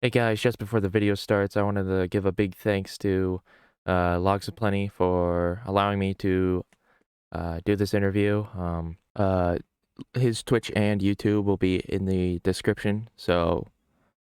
Hey guys, just before the video starts, I wanted to give a big thanks to LOGSAPLENTY for allowing me to do this interview. His Twitch and YouTube will be in the description, so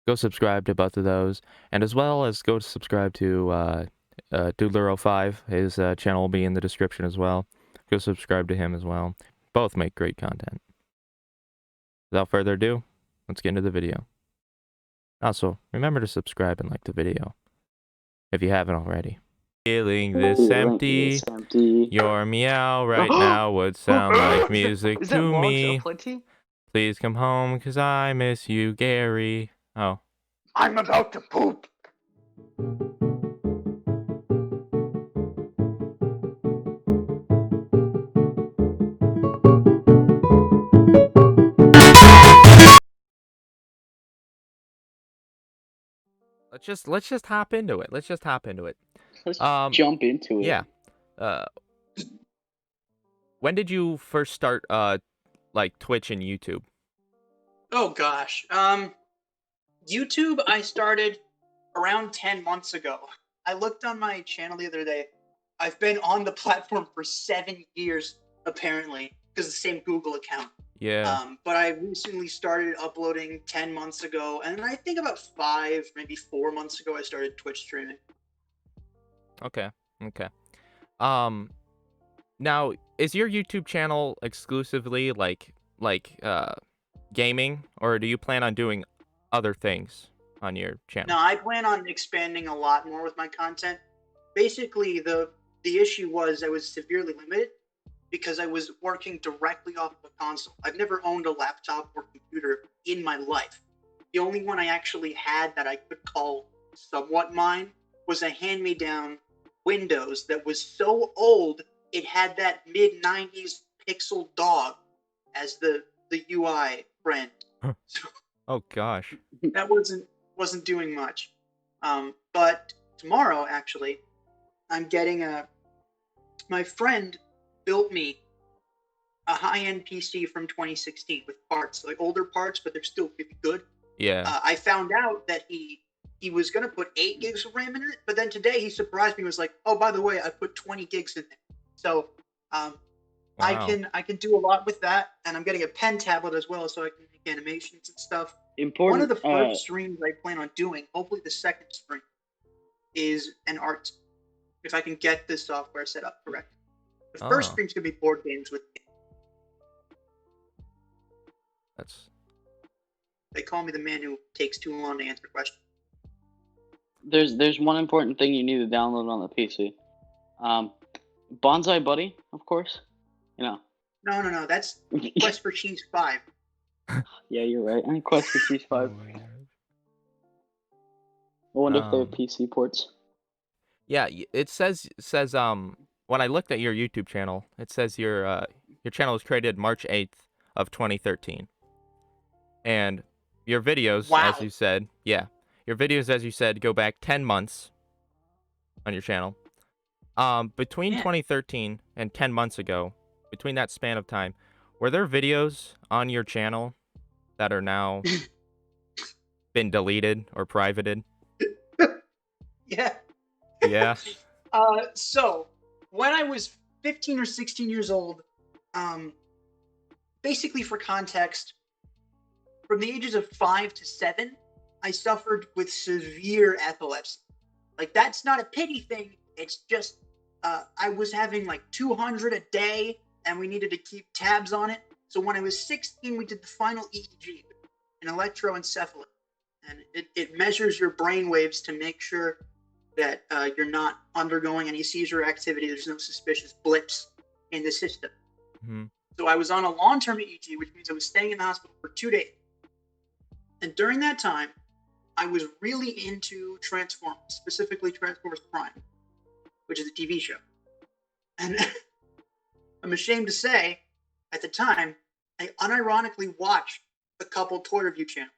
go subscribe to both of those, and as well as go subscribe to ft.Doodler05. His channel will be in the description as well. Go subscribe to him as well. Both make great content. Without further ado, let's get into the video. Also, remember to subscribe and like the video if you haven't already. Feeling this empty, your meow right now would sound like music Is that to me. LOGSAPLENTY? Please come home, 'cause I miss you, Gary. Oh. I'm about to poop! Let's just hop into it. Let's just hop into it. Let's jump into it. Yeah. When did you first start like Twitch and YouTube? Oh gosh. YouTube I started around 10 months ago. I looked on my channel the other day. I've been on the platform for 7 years, apparently, because the same Google account. Yeah. But I recently started uploading 10 months ago, and I think about 5, maybe 4 months ago, I started Twitch streaming. Okay. Okay. Now, is your YouTube channel exclusively like gaming, or do you plan on doing other things on your channel? No, I plan on expanding a lot more with my content. Basically, the issue was I was severely limited because I was working directly off of a console. I've never owned a laptop or computer in my life. The only one I actually had that I could call somewhat mine was a hand-me-down Windows that was so old it had that mid-90s pixel dog as the UI friend. Oh gosh. That wasn't doing much. But tomorrow, actually, I'm getting my friend built me a high-end PC from 2016 with parts, like older parts, but they're still really good. Yeah. I found out that he was gonna put 8 gigs of RAM in it, but then today he surprised me and was like, "Oh, by the way, I put 20 gigs in it." So Wow. I can do a lot with that, and I'm getting a pen tablet as well, so I can make animations and stuff. One of the first streams I plan on doing, hopefully the second stream, is an art. If I can get this software set up correctly. The first stream's gonna be board games with me. They call me the man who takes too long to answer questions. There's one important thing you need to download on the PC. Bonsai Buddy, of course. You know. No. That's Quest for Cheese 5. Yeah, you're right. And Quest for Cheese 5. I wonder if they have PC ports. Yeah, it says when I looked at your YouTube channel, it says your channel was created March 8th of 2013. And your videos, as you said, your videos, as you said, go back 10 months on your channel. Between 2013 and 10 months ago, between that span of time, were there videos on your channel that are now been deleted or privated? Yeah. Yeah. So when I was 15 or 16 years old, basically for context, from the ages of 5 to 7, I suffered with severe epilepsy. Like, that's not a pity thing. It's just, I was having like 200 a day, and we needed to keep tabs on it. So when I was 16, we did the final EEG, an electroencephalograph, and it measures your brain waves to make sure that you're not undergoing any seizure activity. There's no suspicious blips in the system. Mm-hmm. So I was on a long-term EEG, which means I was staying in the hospital for 2 days. And during that time, I was really into Transformers, specifically Transformers Prime, which is a TV show. And I'm ashamed to say, at the time, I unironically watched a couple toy review channels.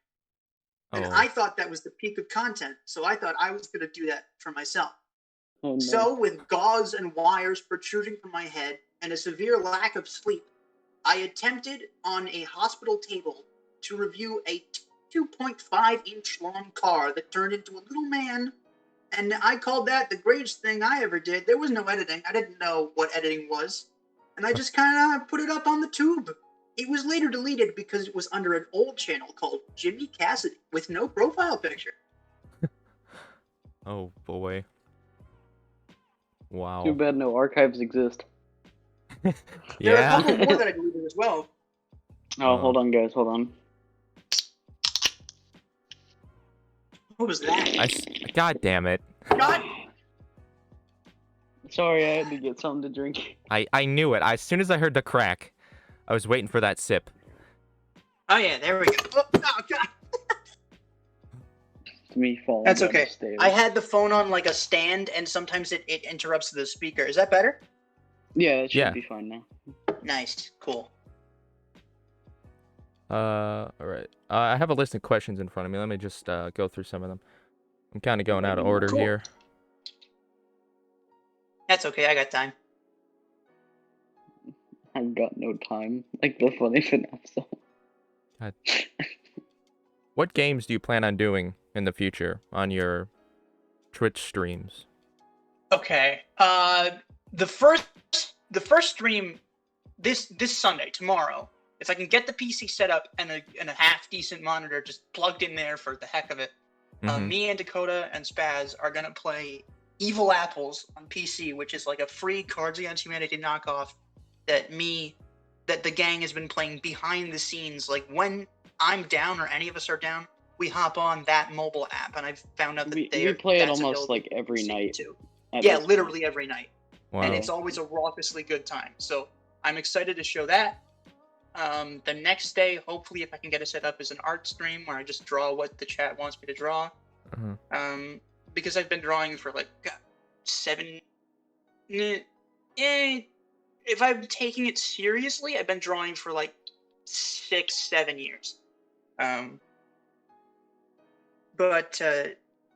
And I thought that was the peak of content, so I thought I was going to do that for myself. Oh, no. So with gauze and wires protruding from my head and a severe lack of sleep, I attempted on a hospital table to review a 2.5-inch long car that turned into a little man. And I called that the greatest thing I ever did. There was no editing. I didn't know what editing was. And I just kind of put it up on the tube. It was later deleted because it was under an old channel called Jimmy Cassidy with no profile picture. Oh boy. Wow. Too bad no archives exist. There are a Yeah. couple more that I deleted as well. Oh, hold on, guys. Hold on. What was that? God damn it. God. Sorry, I had to get something to drink. I knew it. As soon as I heard the crack, I was waiting for that sip. Oh yeah, there we go. Oh God. It's me falling. That's down okay. the stairs. I had the phone on like a stand, and sometimes it interrupts the speaker. Is that better? Yeah, it should Yeah. be fine now. Nice. Cool. Alright. I have a list of questions in front of me. Let me just go through some of them. I'm kind of going out of order Cool. here. That's okay. I got time. I've got no time. Like the funny FNAF song. What games do you plan on doing in the future on your Twitch streams? Okay. The first stream this Sunday, tomorrow, if I can get the PC set up and a half decent monitor just plugged in there for the heck of it, me and Dakota and Spaz are gonna play Evil Apples on PC, which is like a free Cards Against Humanity knockoff that the gang has been playing behind the scenes. Like when I'm down or any of us are down, we hop on that mobile app, and I've found out that we play it almost like every night. Too. at Yeah, this literally point. every night. Wow. And it's always a raucously good time. So I'm excited to show that. The next day, hopefully, if I can get it set up, is an art stream where I just draw what the chat wants me to draw. Because I've been drawing for like 7. If I'm taking it seriously, I've been drawing for like 6-7 years. But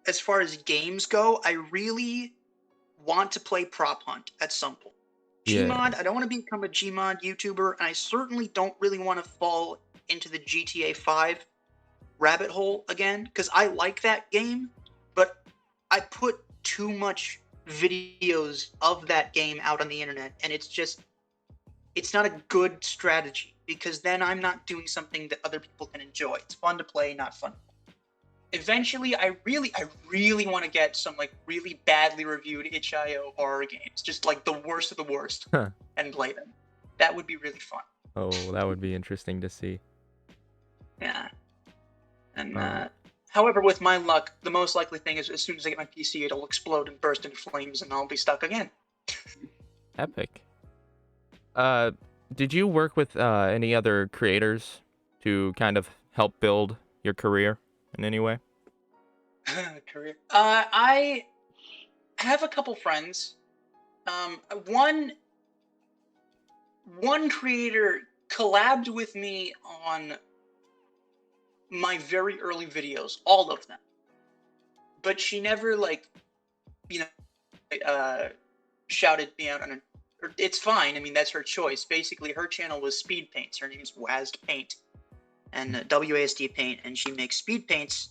as far as games go, I really want to play Prop Hunt at some point. Gmod, I don't want to become a Gmod YouTuber, and I certainly don't really want to fall into the GTA 5 rabbit hole again, because I like that game, but I put too much videos of that game out on the internet, and it's not a good strategy, because then I'm not doing something that other people can enjoy. It's fun to play, not fun. Eventually, I really want to get some like really badly reviewed itch.io horror games, just like the worst of the worst, and play them. That would be really fun. Oh, that would be interesting to see. Yeah. And however, with my luck, the most likely thing is as soon as I get my PC, it'll explode and burst into flames, and I'll be stuck again. Epic. Did you work with any other creators to kind of help build your career in any way? Career. I have a couple friends. One creator collabed with me on my very early videos, all of them. But she never shouted me out on it. It's fine. I mean, that's her choice. Basically, her channel was Speed Paints. Her name is WASD Paint, and WASD Paint, and she makes speed paints.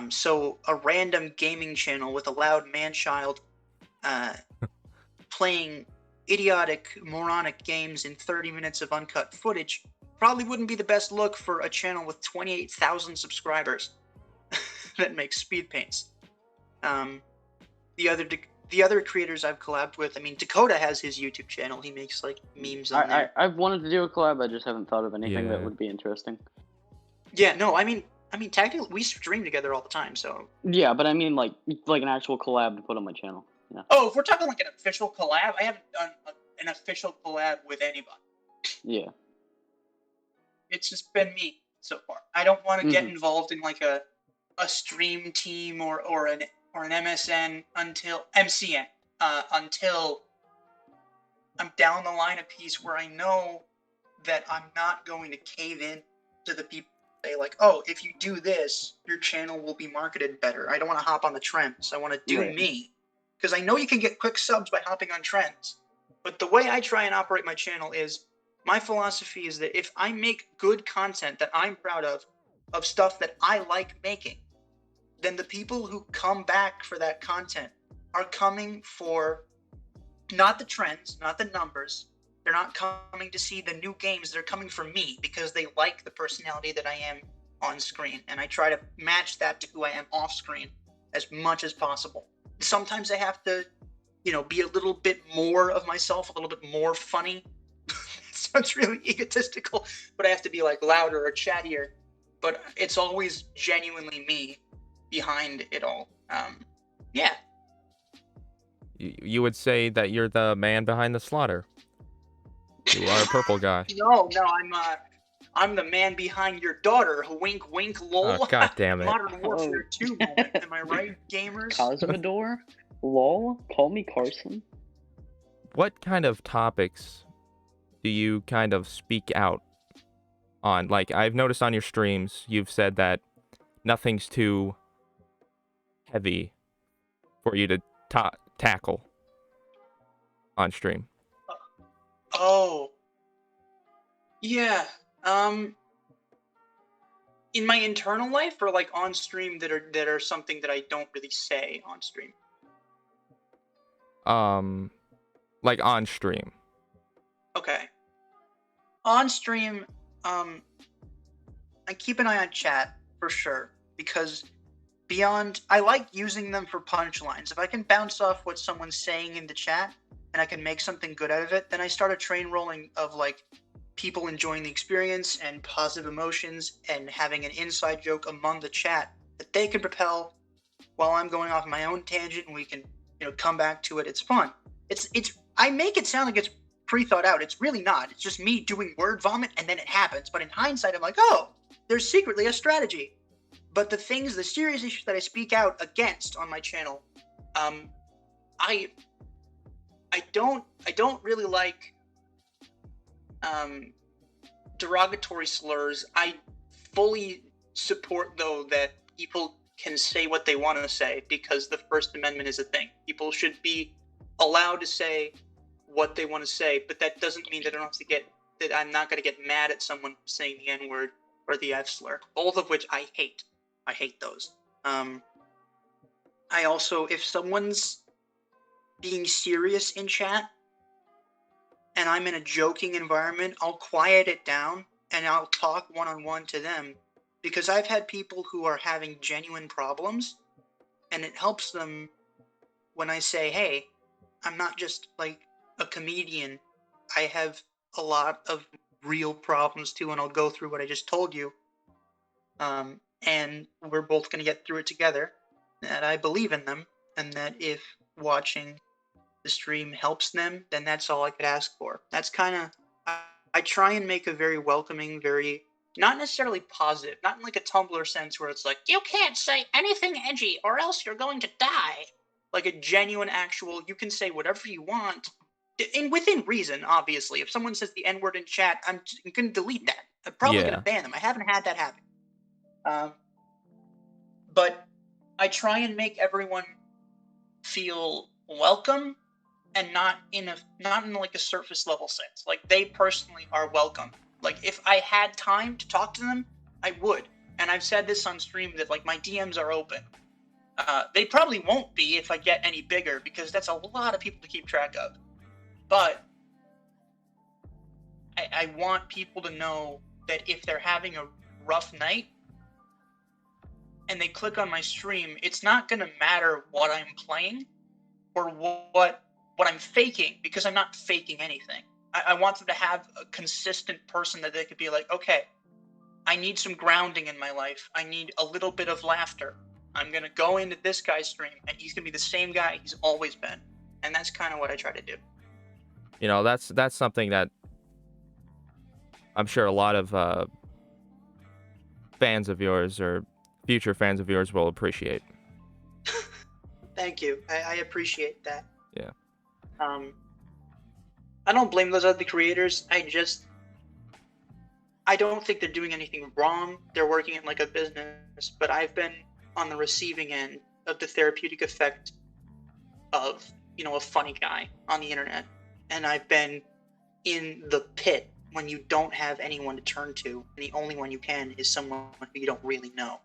So a random gaming channel with a loud man-child playing idiotic, moronic games in 30 minutes of uncut footage probably wouldn't be the best look for a channel with 28,000 subscribers that makes speed paints. The other creators I've collabed with, I mean, Dakota has his YouTube channel. He makes like memes on there. I've wanted to do a collab. I just haven't thought of anything that would be interesting. Yeah, no, I mean, technically, we stream together all the time, so. Yeah, but I mean, like an actual collab to put on my channel. Yeah. Oh, if we're talking like an official collab, I haven't done an official collab with anybody. Yeah. It's just been me so far. I don't want to get involved in like a stream team or an MSN until MCN until I'm down the line a piece where I know that I'm not going to cave in to the people say like, oh, if you do this, your channel will be marketed better. I don't want to hop on the trends. I want to do me, because I know you can get quick subs by hopping on trends. But the way I try and operate my channel is, my philosophy is that if I make good content that I'm proud of, of stuff that I like making, then the people who come back for that content are coming for not the trends, not the numbers. They're not coming to see the new games. They're coming for me because they like the personality that I am on screen. And I try to match that to who I am off screen as much as possible. Sometimes I have to, be a little bit more of myself, a little bit more funny. It sounds really egotistical, but I have to be like louder or chattier. But it's always genuinely me behind it all. Yeah. You would say that you're the man behind the slaughter. You are a purple guy. No, I'm the man behind your daughter. Wink, wink, lol. Oh, God damn it. Modern Warfare 2 moment. Am I right, gamers? Cosmodor? Lol? Call me Carson? What kind of topics do you kind of speak out on? Like, I've noticed on your streams, you've said that nothing's too heavy for you to tackle on stream. Oh. Yeah. In my internal life, or like on stream that are something that I don't really say on stream? Like on stream. Okay. On stream, I keep an eye on chat for sure, because I like using them for punchlines. If I can bounce off what someone's saying in the chat and I can make something good out of it, then I start a train rolling of like people enjoying the experience and positive emotions and having an inside joke among the chat that they can propel while I'm going off my own tangent, and we can, come back to it. It's fun. I make it sound like it's pre-thought out. It's really not. It's just me doing word vomit and then it happens. But in hindsight, I'm like, oh, there's secretly a strategy. But the serious issues that I speak out against on my channel, I don't really like derogatory slurs. I fully support, though, that people can say what they want to say, because the First Amendment is a thing. People should be allowed to say what they want to say, but that doesn't mean that I'm not going to get mad at someone saying the N-word or the F slur, both of which I hate. I hate those. I also, if someone's being serious in chat and I'm in a joking environment, I'll quiet it down and I'll talk one-on-one to them, because I've had people who are having genuine problems, and it helps them when I say, hey, I'm not just like a comedian. I have a lot of real problems too, and I'll go through what I just told you. And we're both going to get through it together. And I believe in them, and that if watching the stream helps them, then that's all I could ask for. That's kind of, I try and make a very welcoming, very, not necessarily positive, not in like a Tumblr sense where it's like, you can't say anything edgy or else you're going to die. Like a genuine, actual, you can say whatever you want, and within reason, obviously. If someone says the N-word in chat, I'm going to delete that. I'm probably going to ban them. I haven't had that happen. But I try and make everyone feel welcome, and not in like a surface level sense. Like, they personally are welcome. Like, if I had time to talk to them, I would. And I've said this on stream that like my DMs are open. They probably won't be if I get any bigger, because that's a lot of people to keep track of. But I want people to know that if they're having a rough night and they click on my stream, it's not going to matter what I'm playing or what I'm faking, because I'm not faking anything. I want them to have a consistent person that they could be like, okay, I need some grounding in my life. I need a little bit of laughter. I'm going to go into this guy's stream, and he's going to be the same guy he's always been. And that's kind of what I try to do. That's something that I'm sure a lot of fans of yours or future fans of yours will appreciate. Thank you. I appreciate that. Yeah. I don't blame those other creators. I don't think they're doing anything wrong. They're working in like a business, but I've been on the receiving end of the therapeutic effect of, a funny guy on the internet. And I've been in the pit when you don't have anyone to turn to, and the only one you can is someone who you don't really know.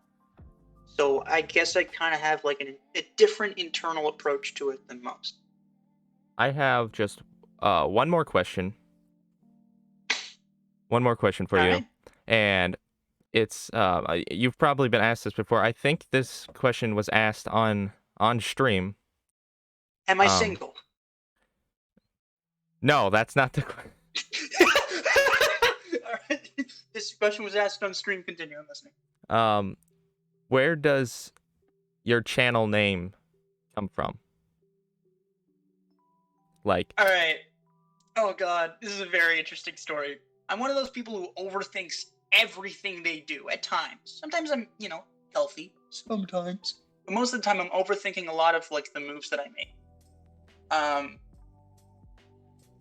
So I guess I kind of have like a different internal approach to it than most. I have just one more question. One more question for All you. right. And it's you've probably been asked this before. I think this question was asked on stream. Am I single? No, that's not the question. All right. This question was asked on stream. Continue. I'm listening. Where does your channel name come from? Like, All right. Oh God, this is a very interesting story. I'm one of those people who overthinks everything they do at times. Sometimes I'm, healthy. Sometimes. But most of the time I'm overthinking a lot of like the moves that I make.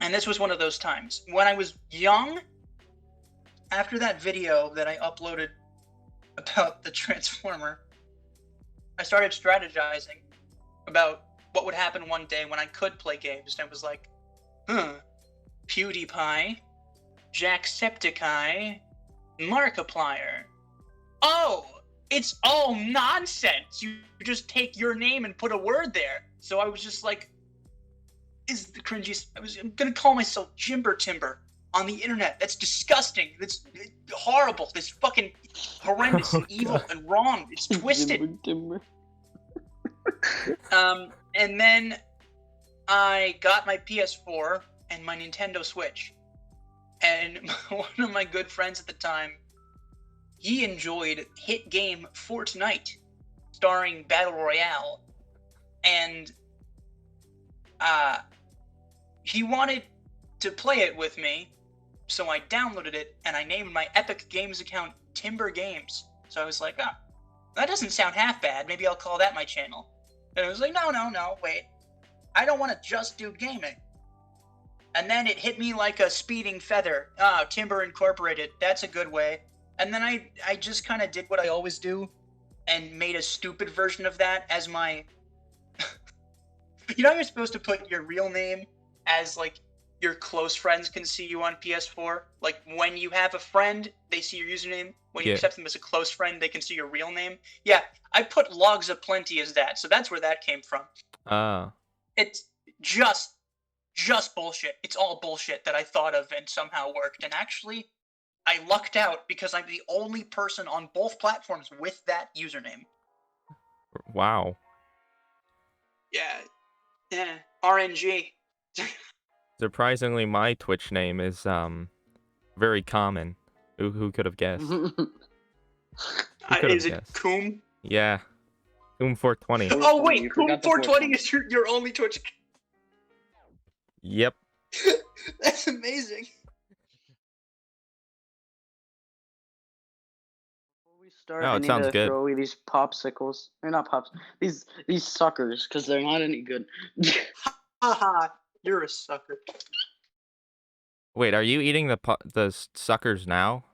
And this was one of those times. When I was young, after that video that I uploaded about the Transformer, I started strategizing about what would happen one day when I could play games. And I was like, PewDiePie, Jacksepticeye, Markiplier. Oh, it's all nonsense. You just take your name and put a word there. So I was just like, is the cringiest. I'm gonna call myself Jimber Timber on the internet. That's disgusting. That's horrible. That's fucking horrendous and evil and wrong. It's twisted. Timber. And then I got my PS4 and my Nintendo Switch. And one of my good friends at the time, he enjoyed hit game Fortnite, starring Battle Royale. And he wanted to play it with me, so I downloaded it and I named my Epic Games account Timber Games. So I was like, that doesn't sound half bad. Maybe I'll call that my channel. And I was like, no, wait. I don't want to just do gaming. And then it hit me like a speeding feather. Timber Incorporated. That's a good way. And then I just kind of did what I always do and made a stupid version of that as my... you're supposed to put your real name as, like, your close friends can see you on PS4. Like, when you have a friend, they see your username. When you accept them as a close friend, they can see your real name. Yeah, I put LOGSAPLENTY as that, so that's where that came from. It's just bullshit. It's all bullshit that I thought of and somehow worked. And actually, I lucked out because I'm the only person on both platforms with that username. wow. Yeah, RNG. Surprisingly, my Twitch name is very common. Who could have guessed? Is it Coom? Yeah, Coom420. Oh wait, Coom420 is your only Twitch account. Yep. That's amazing. Before we start, No, I it need sounds to good. throw away these popsicles. They're not pops. These suckers, because they're not any good. Haha, you're a sucker. Wait, are you eating the suckers now?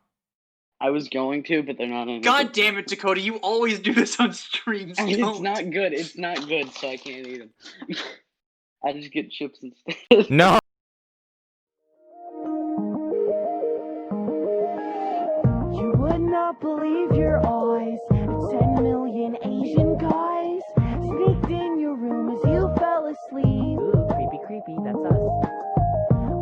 I was going to, but they're not any God good. damn it, Dakota! You always do this on streams. It's not good. It's not good, so I can't eat them. I just get chips instead. No. You would not believe your eyes. 10 million Asian guys sneaked in your room as you fell asleep. Ooh, creepy, that's us.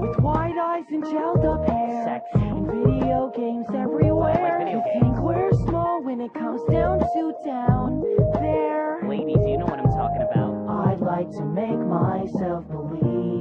With wide eyes and gelled up hair. Sexy. And video games everywhere. You think we're small when it comes down to down there. Ladies, you know what I'm talking about. I'd like to make myself believe